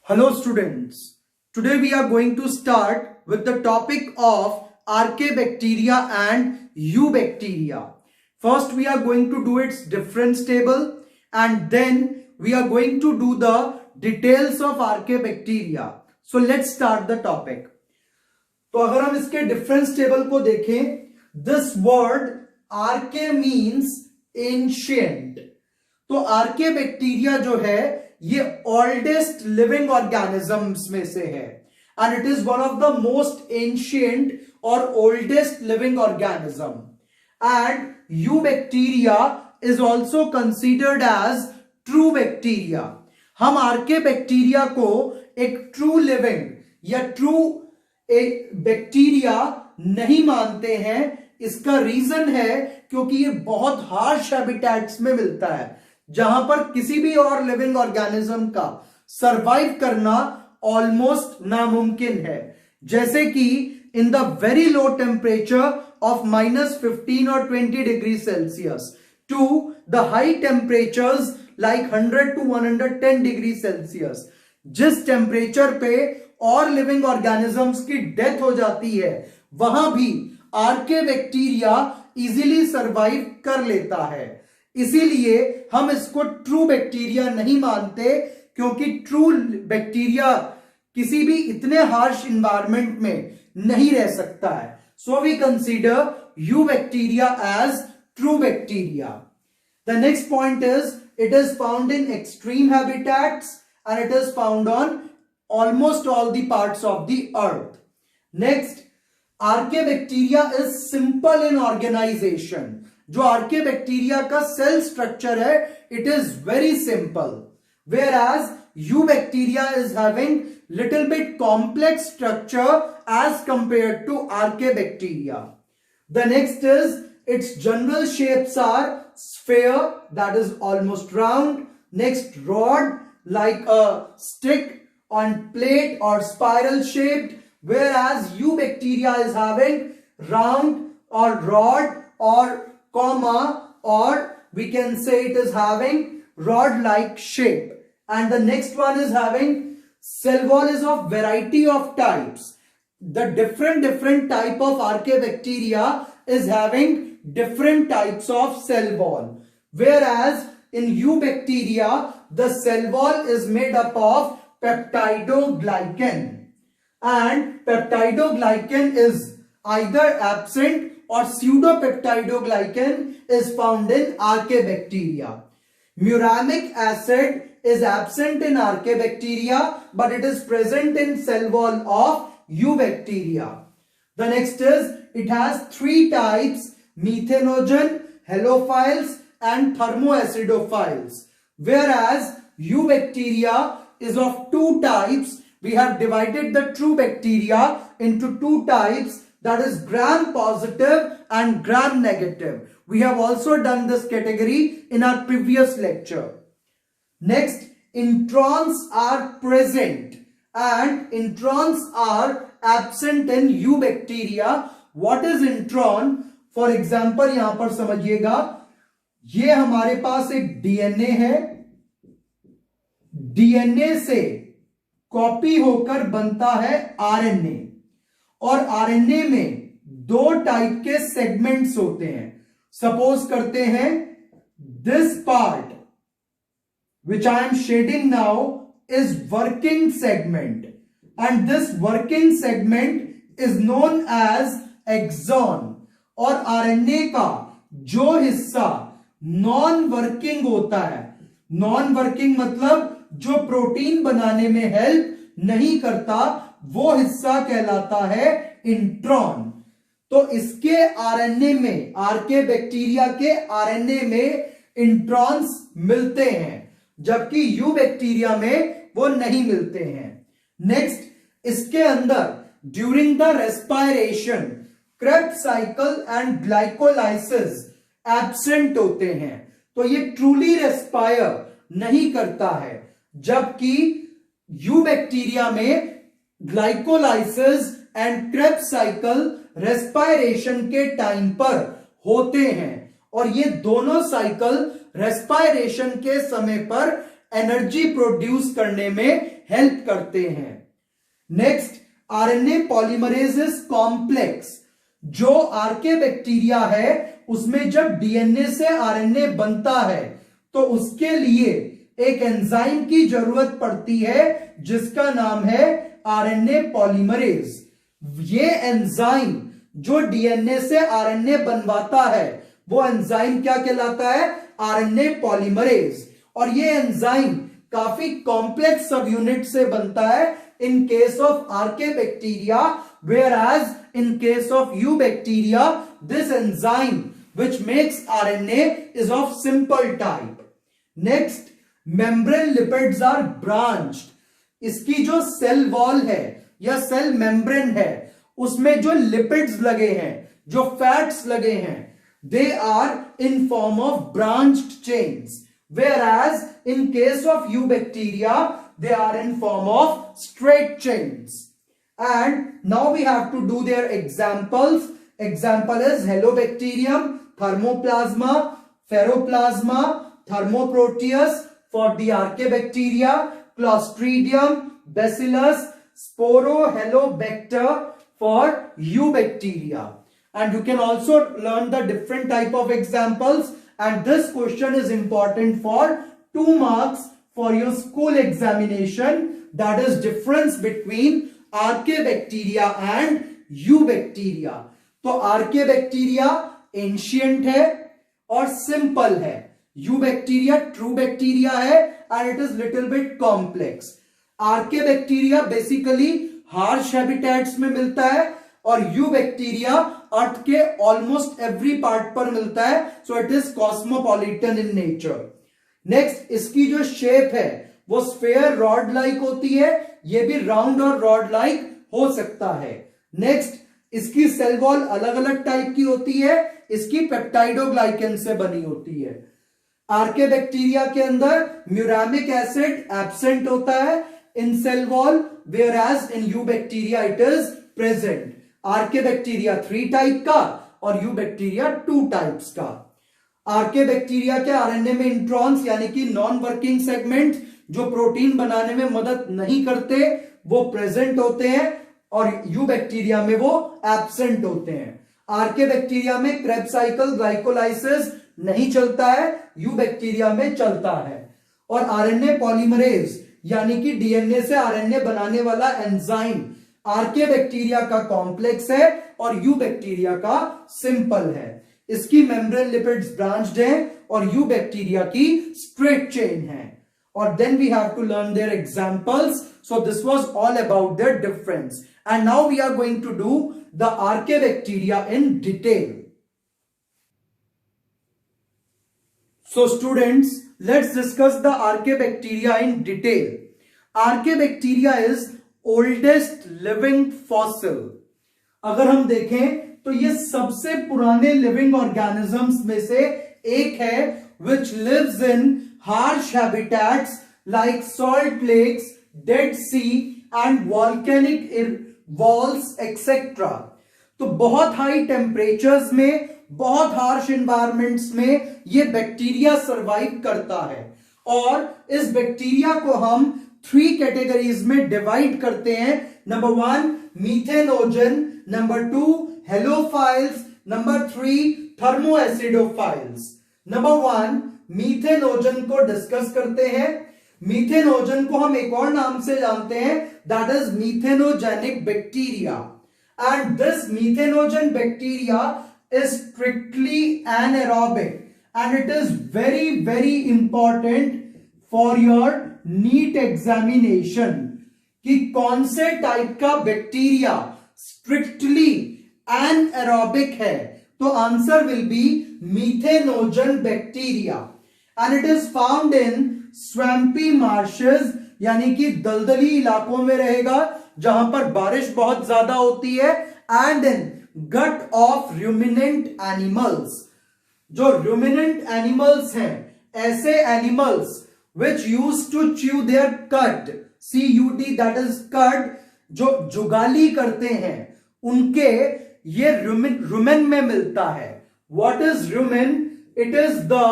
Hello students, today we are going to start with the topic of Archaebacteria and Eubacteria. First we are going to do its difference table and then we are going to do the details of Archaebacteria. So let's start the topic. तो अगर हम इसके difference table को देखें, this word आर्के means ancient. तो आर्केबैक्टीरिया जो है ये ओल्डेस्ट लिविंग ऑर्गेनिजम्स में से है and it is one of the most ancient और oldest living organism. And eubacteria is also considered as true bacteria. हम आर्केबैक्टीरिया को एक ट्रू लिविंग या ट्रू एक बैक्टीरिया नहीं मानते हैं. इसका रीजन है क्योंकि ये बहुत हार्श हैबिटेट्स में मिलता है जहां पर किसी भी और लिविंग ऑर्गेनिज्म का सरवाइव करना ऑलमोस्ट नामुमकिन है. जैसे कि in the very low temperature of -15 और 20 degree Celsius to the high temperatures like 100 to 110 degree Celsius. जिस टेम्परेचर पे और लिविंग ऑर्गेनिजम्स की डेथ हो जाती है वहां भी आर्केबैक्टीरिया इजीली सरवाइव कर लेता है. इसीलिए हम इसको ट्रू बैक्टीरिया नहीं मानते क्योंकि ट्रू बैक्टीरिया किसी भी इतने हार्श इन्वायरमेंट में नहीं रह सकता है. So we consider eubacteria as true bacteria. The next point is it is found in extreme habitats and it is found on almost all the parts of the earth. Next, Archaebacteria is simple in organization. जो Archaebacteria का cell structure है, it is very simple. Whereas Eubacteria is having little bit complex structure as compared to Archaebacteria. The next is its general shapes are sphere, that is almost round. Next, rod, like a stick on plate or spiral shaped, whereas Eubacteria is having round or rod or comma, or we can say it is having rod like shape. And the next one is having cell wall is of variety of types. The different type of Archaebacteria is having different types of cell wall, whereas in Eubacteria the cell wall is made up of peptidoglycan, and peptidoglycan is either absent or pseudopeptidoglycan is found in Archaebacteria. Muramic acid is absent in Archaebacteria but it is present in cell wall of Eubacteria. The next is it has three types: methanogen, halophiles and thermoacidophiles. Whereas Eubacteria is of two types. We have divided the true bacteria into two types, that is gram positive and gram negative. We have also done this category in our previous lecture. Next, introns are present and introns are absent in Eubacteria. What is intron? For example, यहां पर समझिएगा, ये हमारे पास एक DNA है. DNA से copy होकर बनता है आरएनए और आरएनए में दो टाइप के सेगमेंट्स होते हैं. सपोज करते हैं this part which I am shading now is working segment and this working segment is known as exon. और आरएनए का जो हिस्सा नॉन वर्किंग होता है, नॉन वर्किंग मतलब जो प्रोटीन बनाने में हेल्प नहीं करता, वो हिस्सा कहलाता है इंट्रॉन. तो इसके आरएनए में, आर्केबैक्टीरिया के आरएनए में इंट्रॉन्स मिलते हैं जबकि यूबैक्टीरिया में वो नहीं मिलते हैं. नेक्स्ट, इसके अंदर during the respiration Krebs cycle and glycolysis absent होते हैं. तो ये ट्रूली रेस्पायर नहीं करता है, जबकि यूबैक्टीरिया में glycolysis and Krebs cycle respiration के टाइम पर होते हैं और ये दोनों साइकिल रेस्पायरेशन के समय पर एनर्जी प्रोड्यूस करने में हेल्प करते हैं। Next, RNA polymerase is complex. जो आर्के बैक्टीरिया है उसमें जब डीएनए से आरएनए बनता है तो उसके लिए एक एंजाइम की जरूरत पड़ती है जिसका नाम है आरएनए पॉलीमरेज। ये एंजाइम जो डीएनए से आरएनए बनवाता है वो एंजाइम क्या कहलाता है? RNA polymerase. और ये एंजाइम काफी कॉम्प्लेक्स सब यूनिट से बनता है in case of archaebacteria, whereas in case of eubacteria this enzyme which makes RNA is of simple type. Next, membrane lipids are branched. इसकी जो सेल वॉल है या सेल मेम्ब्रेन है उसमें जो लिपिड्स लगे हैं, जो फैट्स लगे हैं, they are in form of branched chains, whereas in case of eubacteria they are in form of straight chains. And now we have to do their examples. Example is Halobacterium, Thermoplasma, Ferroplasma, Thermoproteus for the Archaebacteria, Clostridium, Bacillus, Sporohalobacter for Eubacteria. And you can also learn the different type of examples, and this question is important for 2 marks for your school examination, that is difference between Archaebacteria and Eubacteria. तो Archaebacteria ancient है और simple है, Eubacteria true bacteria है and it is little bit complex. Archaebacteria basically harsh habitats में मिलता है और Eubacteria अर्थ के ऑलमोस्ट एवरी पार्ट पर मिलता है, so it is cosmopolitan in nature. Next, इसकी जो शेप है वो स्फेयर रॉड लाइक होती है, ये भी राउंड और रॉड लाइक हो सकता है। नेक्स्ट, इसकी सेल वॉल अलग अलग टाइप की होती है, इसकी पेप्टाइडोग्लाइकन से बनी होती है। आर्केबैक्टीरिया के अंदर म्यूरामिक एसिड एब्सेंट होता है in cell wall, whereas in eubacteria it is present. Archaebacteria 3 type का और यूबैक्टीरिया 2 टाइप्स का। आर्केबैक्टीरिया के आरएनए में इंट्रॉन्स यानी कि नॉन वर्किंग सेगमेंट जो प्रोटीन बनाने में मदद नहीं करते वो प्रेजेंट होते हैं और यूबैक्टीरिया में वो एब्सेंट होते हैं। आर्केबैक्टीरिया में क्रेब्स साइकिल ग्लाइकोलाइसिस नहीं चलता है, यूबैक्टीरिया में चलता है। और आरएनए पॉलीमरेज यानी कि डीएनए से आरएनए बनाने वाला एंजाइम आर्केबैक्टीरिया का कॉम्प्लेक्स है और यूबैक्टीरिया का सिंपल है। इसकी मेम्ब्रेन लिपिड्स ब्रांच्ड हैं और यूबैक्टीरिया की स्ट्रेट चेन है। और then we have to learn their examples. So this was all about their difference and now we are going to do the archaebacteria in detail. So students, let's discuss the Archaebacteria in detail. Archaebacteria is oldest living fossil. अगर हम देखें तो ये सबसे पुराने living organisms में से एक है which lives in harsh habitats like salt lakes, Dead Sea and volcanic walls etc. तो बहुत हाई टेम्परेचर्स में, बहुत हार्श एनवायरमेंट्स में ये बैक्टीरिया सरवाइव करता है। और इस बैक्टीरिया को हम 3 कैटेगरीज में डिवाइड करते हैं। Number 1 methanogen, number 2 halophiles, number 3 thermoacidophiles. Number 1 methanogen को डिस्कस करते हैं। मीथेनोजन को हम एक और नाम से जानते हैं, that is methanogenic bacteria. And this methanogen bacteria is strictly anaerobic and it is very important for your NEET examination कि कौन से टाइप का बैक्टीरिया strictly anaerobic है। तो answer will be methanogen bacteria and it is found in swampy marshes यानी कि दलदली इलाकों में रहेगा जहां पर बारिश बहुत ज्यादा होती है, and in gut of ruminant animals. जो रूमिनेंट एनिमल्स हैं, ऐसे animals which use to chew their cud, CUD that is cud, जो जुगाली करते हैं, उनके ये रुमेन में मिलता है। What is rumen? It is the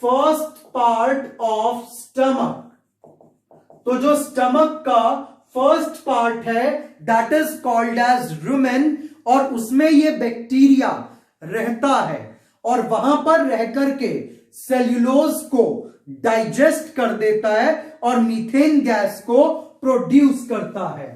first part of stomach. तो जो स्टमक का फर्स्ट पार्ट है that is called as rumen, और उसमें ये बैक्टीरिया रहता है और वहां पर रह करके सेल्यूलोज को डाइजेस्ट कर देता है और मीथेन गैस को प्रोड्यूस करता है।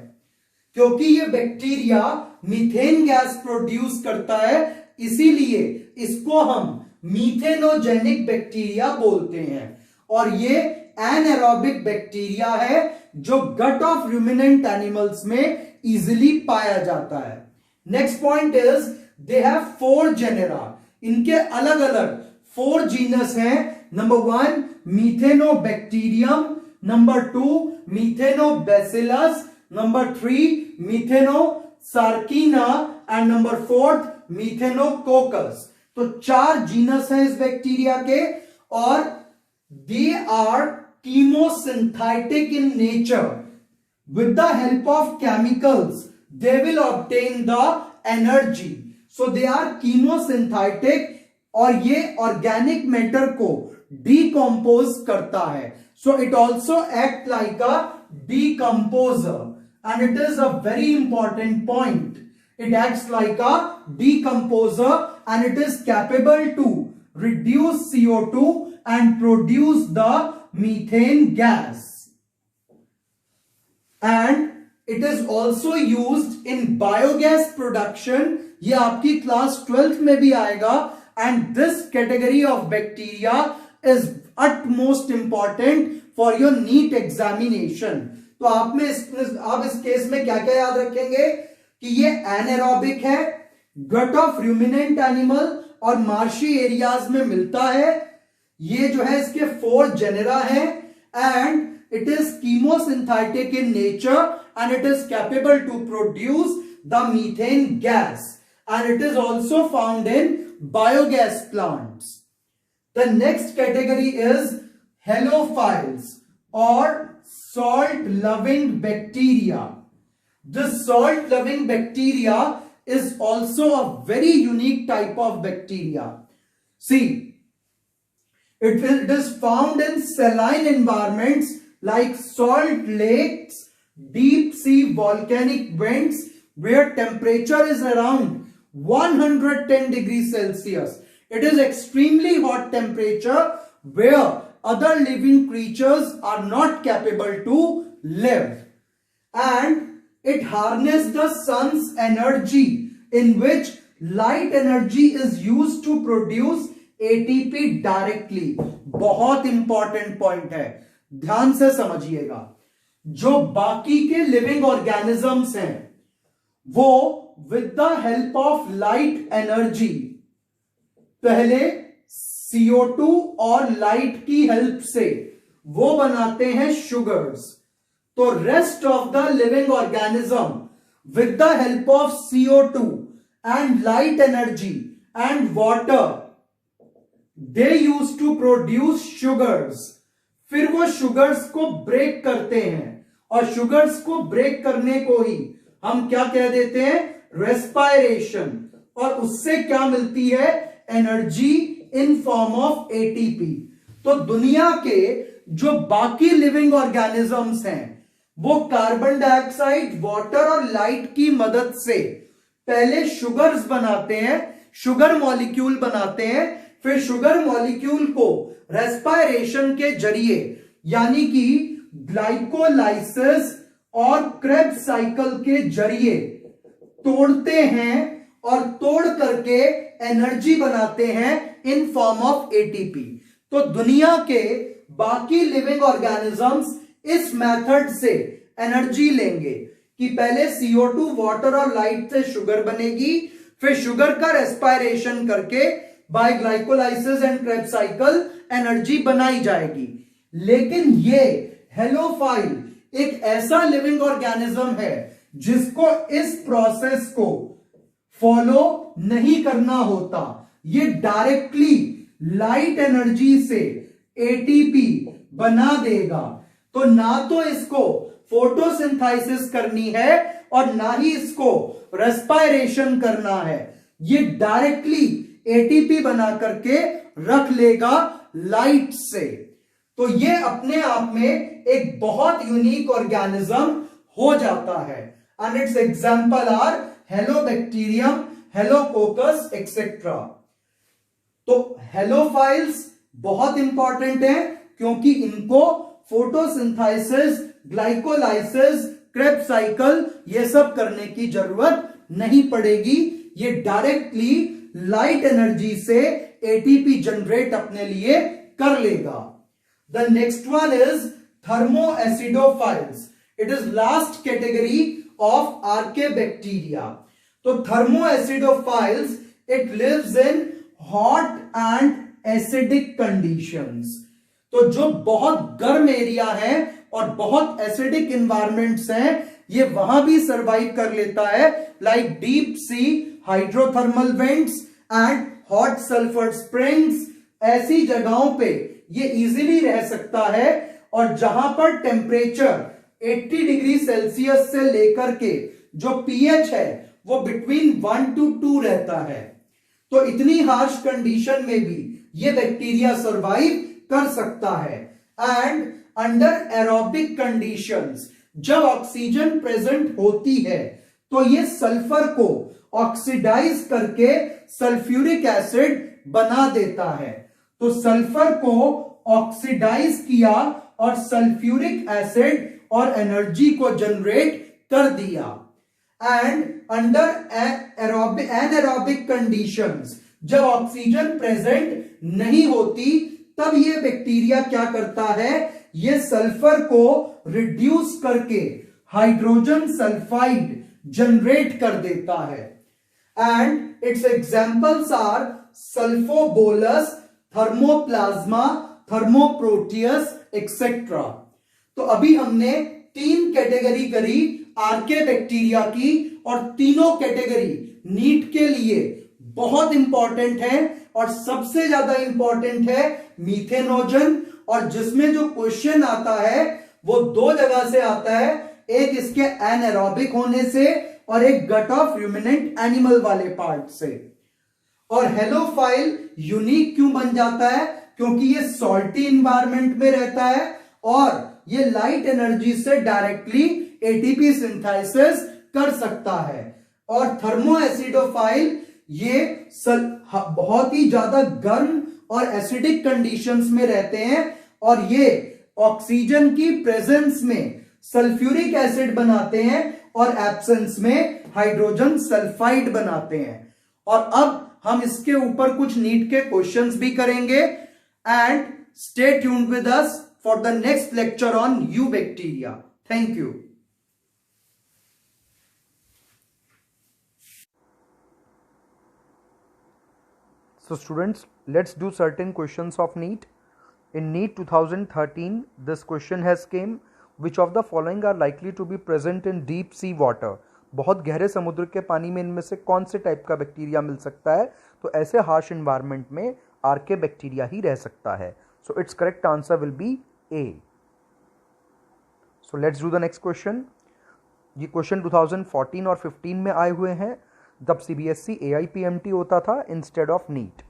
क्योंकि ये बैक्टीरिया मीथेन गैस प्रोड्यूस करता है, इसीलिए इसको हम मीथेनोजेनिक बैक्टीरिया बोलते हैं। और ये एनारोबिक बैक्टीरिया है जो गट ऑफ रूमिनेंट एनिमल्स में इजिली पाया जाता है। Next point is they have 4 genera. इनके अलग अलग 4 जीनस हैं। Number 1 methanobacterium, number 2 methanobacillus, number 3 methanosarcina and number 4 methanococcus. तो 4 जीनस हैं इस बैक्टीरिया के और they are chemosynthetic in nature. With the help of chemicals, they will obtain the energy. So they are chemosynthetic और ये organic matter को decompose करता है. So it also act like a decomposer, and it is a very important point. It acts like a decomposer and it is capable to reduce CO2 and produce the methane gas, and it is also used in biogas production. ये आपकी class 12th में भी आएगा, and this category of bacteria is utmost important for your NEET examination. तो आप इस case में क्या क्या याद रखेंगे कि ये एनारोबिक है, गट ऑफ रूमिनेंट एनिमल और मार्शी एरियाज में मिलता है। ये जो है इसके 4 जेनेरा है and it is chemosynthetic in nature and it is capable to produce the methane gas and it is also found in biogas plants. The next category is halophiles और salt loving bacteria. This salt loving bacteria is also a very unique type of bacteria. See, it is found in saline environments like salt lakes, deep sea volcanic vents where temperature is around 110 degrees Celsius. It is extremely hot temperature where other living creatures are not capable to live, and it harnesses the sun's energy in which light energy is used to produce ATP directly. बहुत important point है, ध्यान से समझिएगा। जो बाकी के living organisms हैं वो with the help of light energy पहले CO2 और लाइट की हेल्प से वो बनाते हैं शुगर्स। तो rest of the living organism with the help of CO2 and light energy and water they use to produce sugars. फिर वो शुगर्स को ब्रेक करते हैं और शुगर्स को ब्रेक करने को ही हम क्या कह देते हैं, रेस्पायरेशन। और उससे क्या मिलती है, energy in form of ATP। तो दुनिया के जो बाकी लिविंग ऑर्गेनिजम्स हैं वो कार्बन डाइऑक्साइड, वाटर और लाइट की मदद से पहले शुगर्स बनाते हैं, शुगर मॉलिक्यूल बनाते हैं, फिर शुगर मॉलिक्यूल को रेस्पायरेशन के जरिए यानी कि ग्लाइकोलाइसिस और क्रेब्स साइकिल के जरिए तोड़ते हैं और तोड़ करके एनर्जी बनाते हैं इन फॉर्म ऑफ ATP। तो दुनिया के बाकी लिविंग ऑर्गेनिजम्स इस मेथड से एनर्जी लेंगे कि पहले CO2, वाटर और लाइट से शुगर बनेगी, फिर शुगर का रेस्पायरेशन करके by glycolysis and Krebs cycle energy बनाई जाएगी। लेकिन ये हेलोफाइल एक ऐसा लिविंग ऑर्गेनिज्म है जिसको इस प्रोसेस को फॉलो नहीं करना होता। ये डायरेक्टली लाइट एनर्जी से ATP बना देगा। तो ना तो इसको फोटोसिंथेसिस करनी है और ना ही इसको रेस्पायरेशन करना है, ये डायरेक्टली ATP बना करके रख लेगा लाइट से। तो ये अपने आप में एक बहुत यूनिक ऑर्गेनिज्म हो जाता है। And its example are halobacterium, halococcus etcetera. तो हेलोफाइल्स बहुत इंपॉर्टेंट है क्योंकि इनको फोटोसिंथेसिस, ग्लाइकोलाइसिस, क्रेब्स साइकिल ये सब करने की जरूरत नहीं पड़ेगी। ये डायरेक्टली लाइट एनर्जी से एटीपी जनरेट अपने लिए कर लेगा। The next one is thermoacidophiles. It is last category of archaebacteria. तो thermoacidophiles it lives in hot and acidic conditions. तो जो बहुत गर्म एरिया है और बहुत एसिडिक इन्वायरमेंट्स हैं, ये वहां भी सरवाइव कर लेता है, like deep sea hydrothermal vents and hot sulphur springs. ऐसी जगहों पे ये इजीली रह सकता है, और जहां पर टेम्परेचर 80 डिग्री सेल्सियस से लेकर के जो पीएच है वो बिटवीन 1 to 2 रहता है। तो इतनी हार्श कंडीशन में भी ये बैक्टीरिया सरवाइव कर सकता है। एंड अंडर एरोबिक कंडीशंस, जब ऑक्सीजन प्रेजेंट होती है तो ये सल्फर को ऑक्सीडाइज करके सल्फ्यूरिक एसिड बना देता है। तो सल्फर को ऑक्सीडाइज किया और सल्फ्यूरिक एसिड और एनर्जी को जनरेट कर दिया। एंड अंडर एनारोबिक कंडीशंस, जब ऑक्सीजन प्रेजेंट नहीं होती तब ये बैक्टीरिया क्या करता है, ये सल्फर को रिड्यूस करके हाइड्रोजन सल्फाइड जनरेट कर देता है। And its examples are sulfolobus, thermoplasma, thermoproteus etcetera. तो अभी हमने 3 कैटेगरी करी आर्के बैक्टीरिया की, और तीनों कैटेगरी नीट के लिए बहुत इंपॉर्टेंट है, और सबसे ज्यादा इंपॉर्टेंट है मीथेनोजन। और जिसमें जो क्वेश्चन आता है वो 2 जगह से आता है, एक इसके एनारोबिक होने से और एक गट ऑफ रूमिनेंट एनिमल वाले पार्ट से। और हेलोफाइल यूनिक क्यों बन जाता है, क्योंकि ये सॉल्टी इन्वायरमेंट में रहता है और ये लाइट एनर्जी से डायरेक्टली एटीपी सिंथेसिस कर सकता है। और थर्मोएसिडोफाइल ये बहुत ही ज्यादा गर्म और एसिडिक कंडीशंस में रहते हैं, और ये ऑक्सीजन की प्रेजेंस में सल्फ्यूरिक एसिड बनाते हैं और एब्सेंस में हाइड्रोजन सल्फाइड बनाते हैं। और अब हम इसके ऊपर कुछ नीट के क्वेश्चंस भी करेंगे। And stay tuned with us for the next lecture on you bacteria. Thank you. So students, let's do certain questions of NEET. In NEET 2013, this question has came, which of the following are likely to be present in deep sea water? बहुत गहरे समुद्र के पानी में इनमें से कौन से टाइप का बैक्टीरिया मिल सकता है? तो ऐसे हार्श इन्वायरमेंट में आर्के बैक्टीरिया ही रह सकता है। So its correct answer will be A. So let's do the next question. ये क्वेश्चन 2014 और 15 में आए हुए हैं, जब CBSE AIPMT होता था instead of NEET.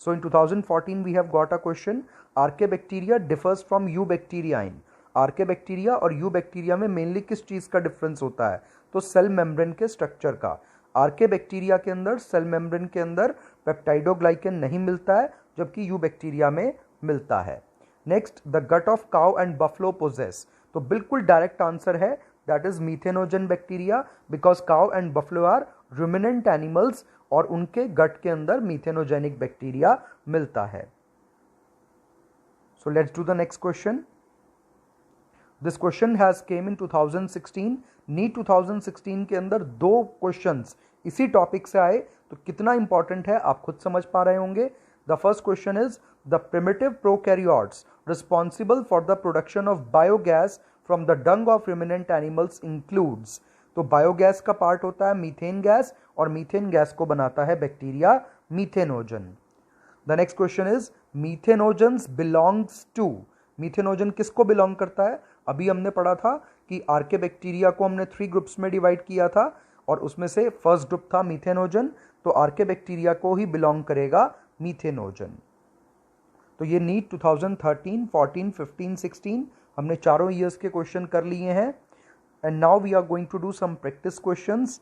So in 2014 we have got a question, Archaebacteria differs from Eubacteria in. आर्केबैक्टीरिया और यूबैक्टीरिया में मेनली किस चीज़ का डिफरेंस होता है? तो सेल मेम्ब्रेन के स्ट्रक्चर का। आर्केबैक्टीरिया के अंदर सेल मेम्ब्रेन के अंदर पेप्टाइडोग्लाइकन नहीं मिलता है, जबकि यूबैक्टीरिया में मिलता है। Next, the gut of cow and buffalo possess. तो बिल्कुल डायरेक्ट आंसर है, that is methanogen bacteria, because cow and buffalo are ruminant animals और उनके गट के अंदर मीथेनोजेनिक बैक्टीरिया मिलता है। So let's do the next question. This question has came in 2016। NEET 2016 के अंदर 2 क्वेश्चंस इसी टॉपिक से आए, तो कितना इंपॉर्टेंट है आप खुद समझ पा रहे होंगे। The first question is, the primitive prokaryotes responsible for the production of biogas from the dung of ruminant animals includes. तो बायोगैस का पार्ट होता है मीथेन गैस, और मीथेन गैस को बनाता है bacteria methanogen. The next question is, methanogens belongs to. Methanogen किसको belong करता है? अभी हमने पढ़ा था कि आर्केबैक्टीरिया को हमने 3 ग्रुप्स में डिवाइड किया था, और उसमें से फर्स्ट ग्रुप था मीथेनोजन, तो आर्केबैक्टीरिया को ही बिलोंग करेगा मीथेनोजन। तो ये नीट 2013, 14, 15, 16 हमने चारों ईयर्स के क्वेश्चन कर लिए हैं. And now we are going to do some practice questions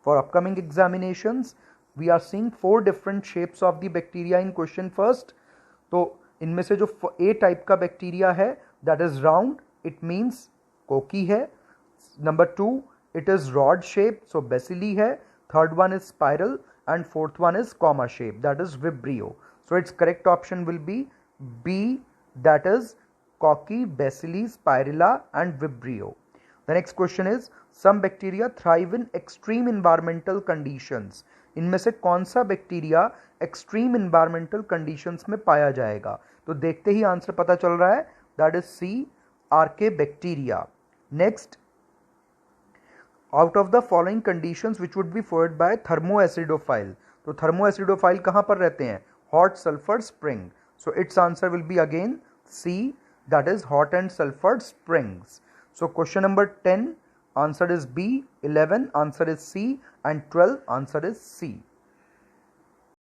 for upcoming examinations. We are seeing 4 different shapes of the bacteria in question first. तो इनमें से जो ए टाइप का बैक्टीरिया है that is round, it means cocci है. Number 2, it is rod shape, so bacilli hai. Third one is spiral and fourth one is comma shape, that is vibrio. So its correct option will be B, that is cocky, bacilli, spirilla and vibrio. The next question is some bacteria thrive in extreme environmental conditions. इनमें से कौन सा bacteria extreme environmental conditions में पाया जाएगा? तो देखते ही answer पता चल रहा है, that is C, Archaebacteria. Next, out of the following conditions which would be followed by thermoacidophile. तो thermoacidophile कहाँ पर रहते हैं? Hot sulfur spring. So its answer will be again C, that is hot and sulfur springs. So question number 10 answer is B, 11 answer is C and 12 answer is C.